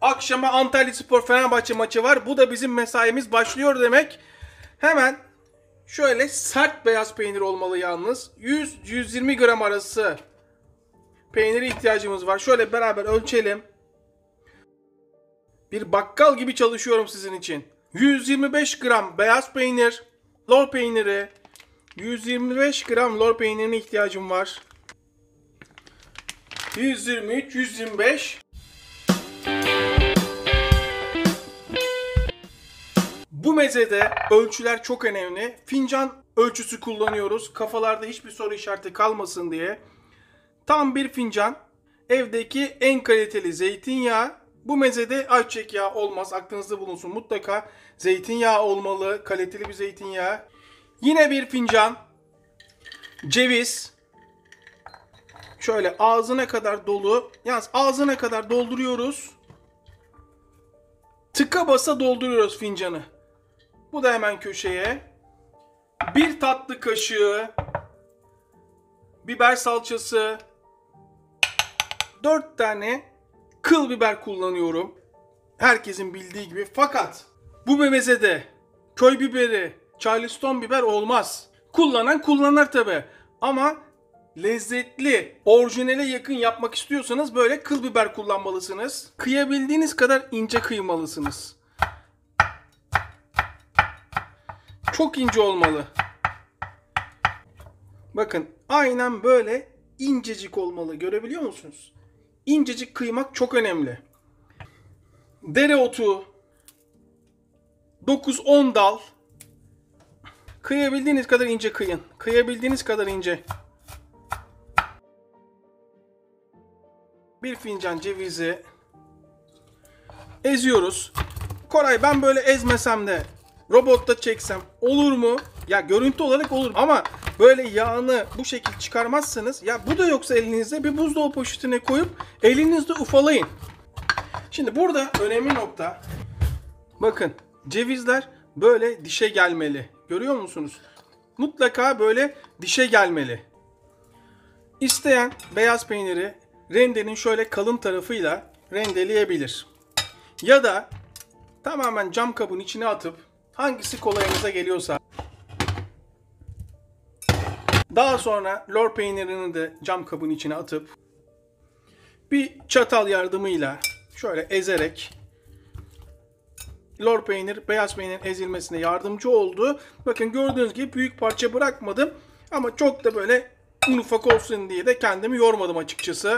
Akşama Antalyaspor Fenerbahçe maçı var. Bu da bizim mesaimiz başlıyor demek. Hemen şöyle sert beyaz peynir olmalı yalnız. 100-120 gram arası peynire ihtiyacımız var. Şöyle beraber ölçelim. Bir bakkal gibi çalışıyorum sizin için. 125 gram beyaz peynir, lor peyniri. 125 gram lor peynirine ihtiyacım var. 123, 125. Bu mezede ölçüler çok önemli. Fincan ölçüsü kullanıyoruz. Kafalarda hiçbir soru işareti kalmasın diye. Tam bir fincan. Evdeki en kaliteli zeytinyağı. Bu mezede ayçiçek yağı olmaz. Aklınızda bulunsun. Mutlaka zeytinyağı olmalı. Kaliteli bir zeytinyağı. Yine bir fincan. Ceviz. Şöyle ağzına kadar dolu. Yalnız ağzına kadar dolduruyoruz. Tıka basa dolduruyoruz fincanı. Bu da hemen köşeye. Bir tatlı kaşığı biber salçası. 4 tane kıl biber kullanıyorum. Herkesin bildiği gibi. Fakat bu mezede köy biberi, Charleston biber olmaz. Kullanan kullanır tabi. Ama lezzetli, orijinale yakın yapmak istiyorsanız böyle kıl biber kullanmalısınız. Kıyabildiğiniz kadar ince kıymalısınız. Çok ince olmalı. Bakın aynen böyle incecik olmalı. Görebiliyor musunuz? İncecik kıymak çok önemli. Dereotu 9-10 dal. Kıyabildiğiniz kadar ince kıyın. Kıyabildiğiniz kadar ince. Bir fincan cevizi eziyoruz. Koray, ben böyle ezmesem de robotta çeksem olur mu? Ya görüntü olarak olur ama böyle yağını bu şekilde çıkarmazsanız, ya bu da yoksa elinizde bir buzdolabı poşetine koyup elinizde ufalayın. Şimdi burada önemli nokta. Bakın cevizler böyle dişe gelmeli. Görüyor musunuz? Mutlaka böyle dişe gelmeli. İsteyen beyaz peyniri rendenin şöyle kalın tarafıyla rendeleyebilir. Ya da tamamen cam kabın içine atıp hangisi kolayınıza geliyorsa. Daha sonra lor peynirini de cam kabın içine atıp bir çatal yardımıyla şöyle ezerek lor peynir, beyaz peynir ezilmesine yardımcı oldu. Bakın gördüğünüz gibi büyük parça bırakmadım. Ama çok da böyle un ufak olsun diye de kendimi yormadım açıkçası.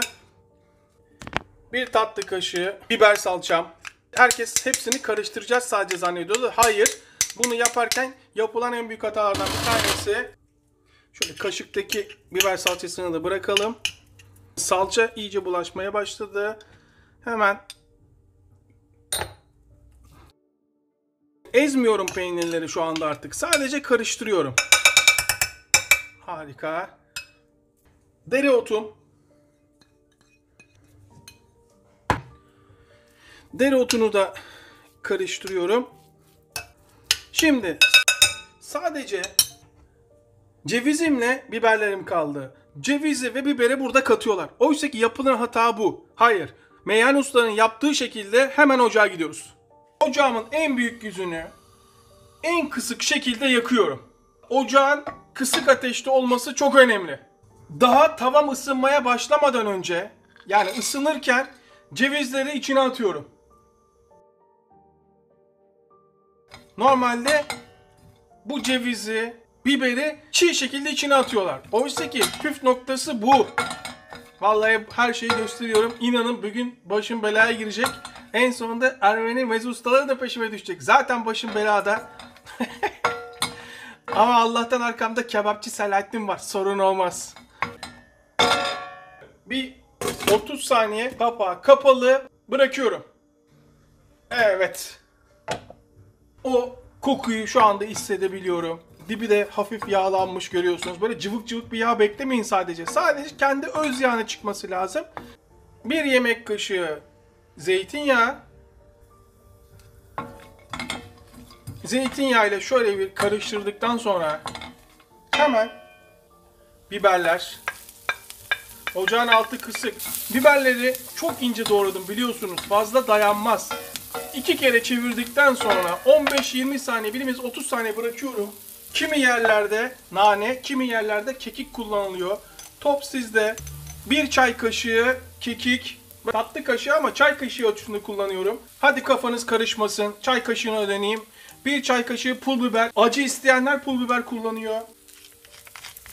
Bir tatlı kaşığı biber salçam. Herkes hepsini karıştıracağız sadece zannediyordu. Hayır. Bunu yaparken yapılan en büyük hatalardan bir tanesi. Şöyle kaşıktaki biber salçasını da bırakalım. Salça iyice bulaşmaya başladı. Hemen ezmiyorum peynirleri şu anda artık. Sadece karıştırıyorum. Harika. Dereotum. Dereotunu da karıştırıyorum. Şimdi sadece cevizimle biberlerim kaldı. Cevizi ve biberi burada katıyorlar. Oysa ki yapılan hata bu. Hayır. Meyhane ustalarının yaptığı şekilde hemen ocağa gidiyoruz. Ocağımın en büyük yüzünü en kısık şekilde yakıyorum. Ocağın kısık ateşte olması çok önemli. Daha tavam ısınmaya başlamadan önce, yani ısınırken cevizleri içine atıyorum. Normalde bu cevizi, biberi çiğ şekilde içine atıyorlar. Oysa ki püf noktası bu. Vallahi her şeyi gösteriyorum. İnanın bugün başım belaya girecek. En sonunda Ermeni meze ustaları da peşime düşecek. Zaten başım belada. Ama Allah'tan arkamda kebapçı Selahattin var. Sorun olmaz. Bir 30 saniye kapağı kapalı bırakıyorum. Evet. O kokuyu şu anda hissedebiliyorum. Dibi de hafif yağlanmış görüyorsunuz. Böyle cıvık cıvık bir yağ beklemeyin sadece. Sadece kendi öz yağına çıkması lazım. Bir yemek kaşığı zeytinyağı. Zeytinyağı ile şöyle bir karıştırdıktan sonra hemen biberler. Ocağın altı kısık. Biberleri çok ince doğradım biliyorsunuz. Fazla dayanmaz. 2 kere çevirdikten sonra 15-20 saniye, birimiz 30 saniye bırakıyorum. Kimi yerlerde nane, kimi yerlerde kekik kullanılıyor. Top sizde. 1 çay kaşığı kekik. Tatlı kaşığı ama çay kaşığı ölçüsünde kullanıyorum. Hadi kafanız karışmasın. Çay kaşığını öğreneyim. 1 çay kaşığı pul biber. Acı isteyenler pul biber kullanıyor.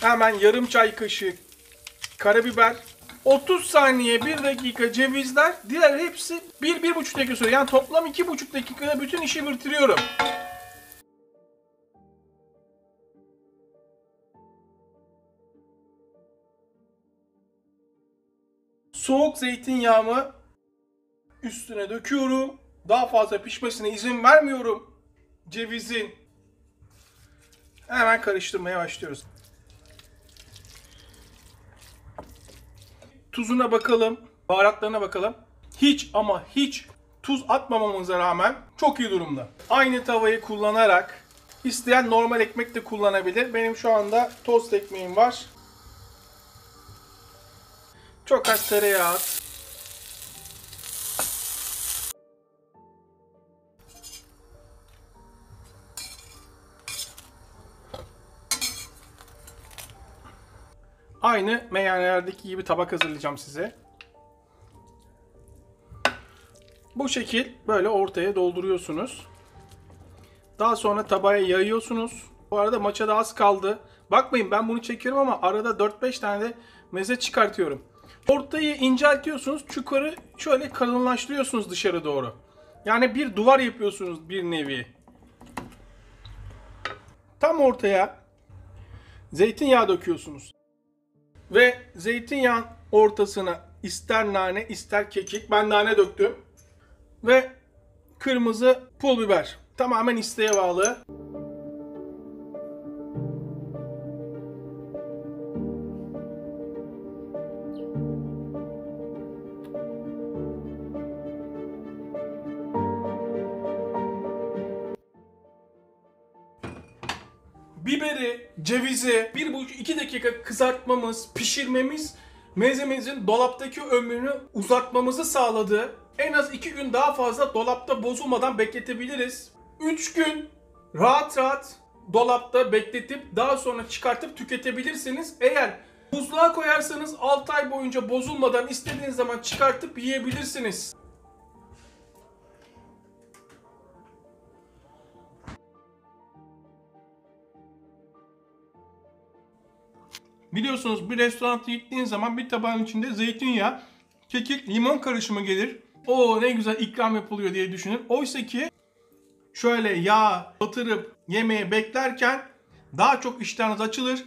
Hemen yarım çay kaşığı karabiber. 30 saniye 1 dakika cevizler. Diğer hepsi 1-1,5 dakika sürüyor. Yani toplam 2,5 dakikada bütün işi bitiriyorum. Soğuk zeytinyağımı üstüne döküyorum. Daha fazla pişmesine izin vermiyorum cevizin. Hemen karıştırmaya başlıyoruz. Tuzuna bakalım, baharatlarına bakalım. Hiç ama hiç tuz atmamamıza rağmen çok iyi durumda. Aynı tavayı kullanarak isteyen normal ekmek de kullanabilir. Benim şu anda tost ekmeğim var. Çok az tereyağı at. Aynı meyhanelerdeki gibi tabak hazırlayacağım size. Bu şekil böyle ortaya dolduruyorsunuz. Daha sonra tabağa yayıyorsunuz. Bu arada maçada az kaldı. Bakmayın ben bunu çekiyorum ama arada 4-5 tane de meze çıkartıyorum. Ortayı inceltiyorsunuz. Çukur'u şöyle kalınlaştırıyorsunuz dışarı doğru. Yani bir duvar yapıyorsunuz bir nevi. Tam ortaya zeytinyağı döküyorsunuz. Ve zeytinyağın ortasına ister nane ister kekik. Ben nane döktüm. Ve kırmızı pul biber. Tamamen isteğe bağlı. Biberi, cevizi 1,5-2 dakika kızartmamız, pişirmemiz mezemizin dolaptaki ömrünü uzatmamızı sağladı. En az 2 gün daha fazla dolapta bozulmadan bekletebiliriz. 3 gün rahat rahat dolapta bekletip daha sonra çıkartıp tüketebilirsiniz. Eğer buzluğa koyarsanız 6 ay boyunca bozulmadan istediğiniz zaman çıkartıp yiyebilirsiniz. Biliyorsunuz bir restoranta gittiğin zaman bir tabağın içinde zeytinyağı, kekik, limon karışımı gelir. O ne güzel ikram yapılıyor diye düşünür. Oysa ki şöyle yağ batırıp yemeği beklerken daha çok iştahınız açılır.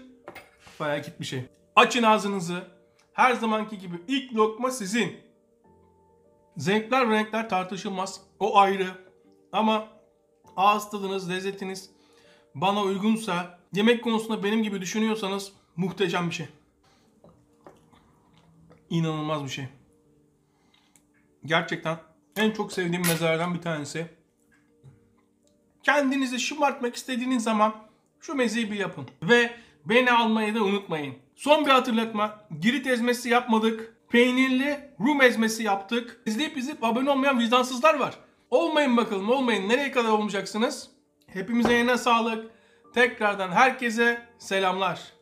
Bayağı git bir şey. Açın ağzınızı. Her zamanki gibi ilk lokma sizin. Zevkler ve renkler tartışılmaz. O ayrı. Ama ağız tadınız, lezzetiniz bana uygunsa, yemek konusunda benim gibi düşünüyorsanız muhteşem bir şey. İnanılmaz bir şey. Gerçekten en çok sevdiğim mezelerden bir tanesi. Kendinizi şımartmak istediğiniz zaman şu mezeyi bir yapın. Ve beni almayı da unutmayın. Son bir hatırlatma. Girit ezmesi yapmadık. Peynirli Rum ezmesi yaptık. İzleyip abone olmayan vicdansızlar var. Olmayın bakalım, olmayın. Nereye kadar olmayacaksınız? Hepimize yine sağlık. Tekrardan herkese selamlar.